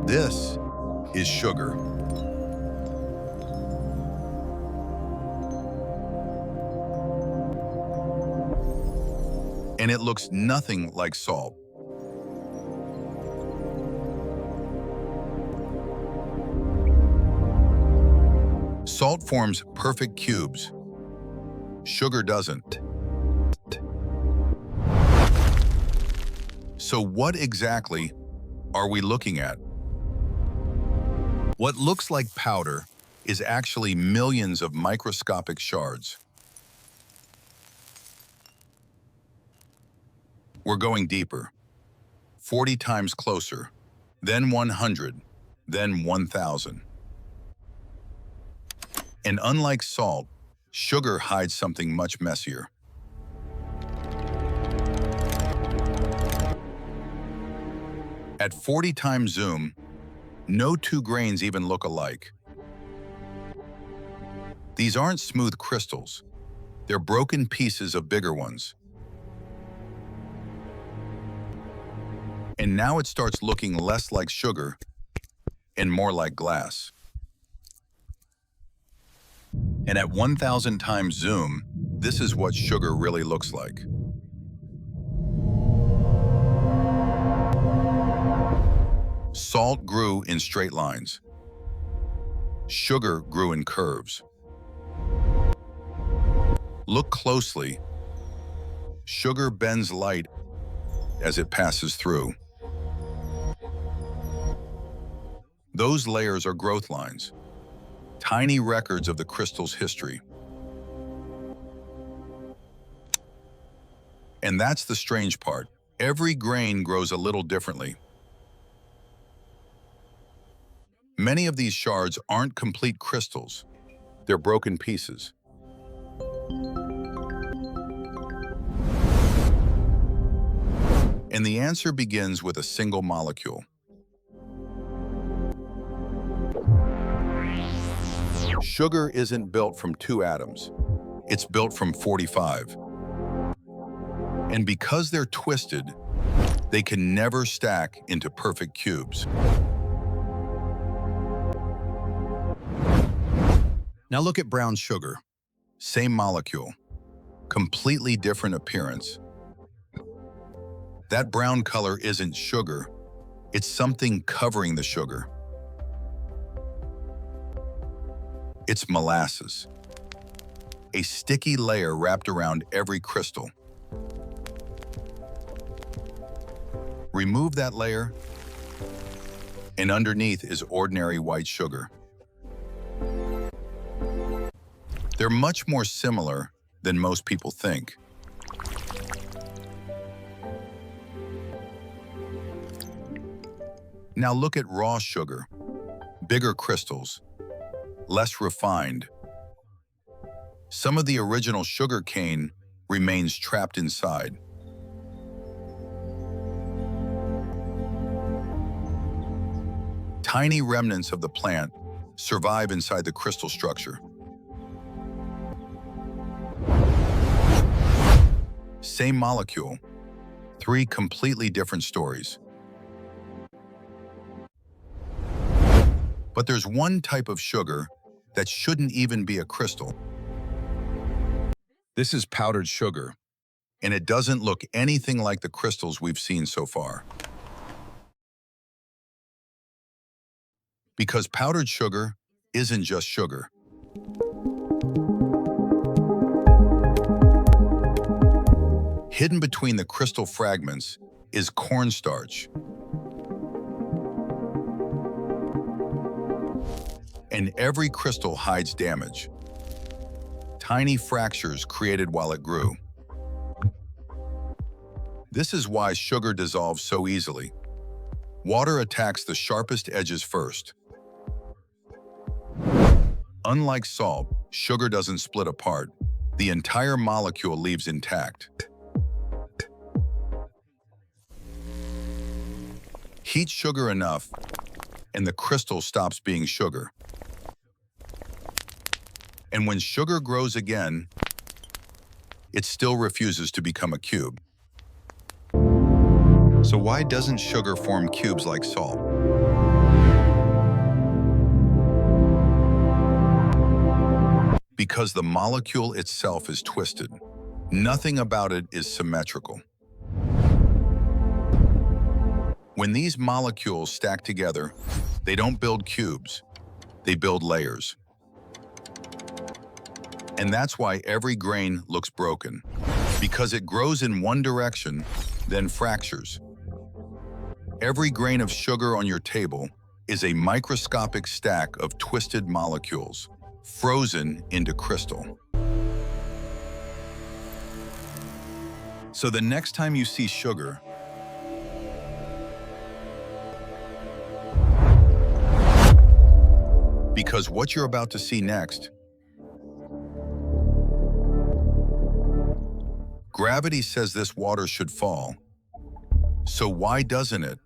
This is sugar. And it looks nothing like salt. Salt forms perfect cubes. Sugar doesn't. So what exactly are we looking at? What looks like powder is actually millions of microscopic shards. We're going deeper, 40 times closer, then 100, then 1,000. And unlike salt, sugar hides something much messier. At 40 times zoom, no two grains even look alike. These aren't smooth crystals. They're broken pieces of bigger ones. And now it starts looking less like sugar and more like glass. And at 1,000 times zoom, this is what sugar really looks like. Salt grew in straight lines. Sugar grew in curves. Look closely. Sugar bends light as it passes through. Those layers are growth lines, tiny records of the crystal's history. And that's the strange part. Every grain grows a little differently. Many of these shards aren't complete crystals. They're broken pieces. And the answer begins with a single molecule. Sugar isn't built from 2 atoms. It's built from 45. And because they're twisted, they can never stack into perfect cubes. Now look at brown sugar. Same molecule, completely different appearance. That brown color isn't sugar, it's something covering the sugar. It's molasses, a sticky layer wrapped around every crystal. Remove that layer, and underneath is ordinary white sugar. They're much more similar than most people think. Now look at raw sugar, bigger crystals, less refined. Some of the original sugar cane remains trapped inside. Tiny remnants of the plant survive inside the crystal structure. Same molecule, 3 completely different stories. But there's one type of sugar that shouldn't even be a crystal. This is powdered sugar, and it doesn't look anything like the crystals we've seen so far. Because powdered sugar isn't just sugar. Hidden between the crystal fragments is cornstarch. And every crystal hides damage. Tiny fractures created while it grew. This is why sugar dissolves so easily. Water attacks the sharpest edges first. Unlike salt, sugar doesn't split apart. The entire molecule leaves intact. Heat sugar enough, and the crystal stops being sugar. And when sugar grows again, it still refuses to become a cube. So why doesn't sugar form cubes like salt? Because the molecule itself is twisted. Nothing about it is symmetrical. When these molecules stack together, they don't build cubes, they build layers. And that's why every grain looks broken, because it grows in one direction, then fractures. Every grain of sugar on your table is a microscopic stack of twisted molecules, frozen into crystal. So the next time you see sugar, because what you're about to see next, gravity says this water should fall. So why doesn't it?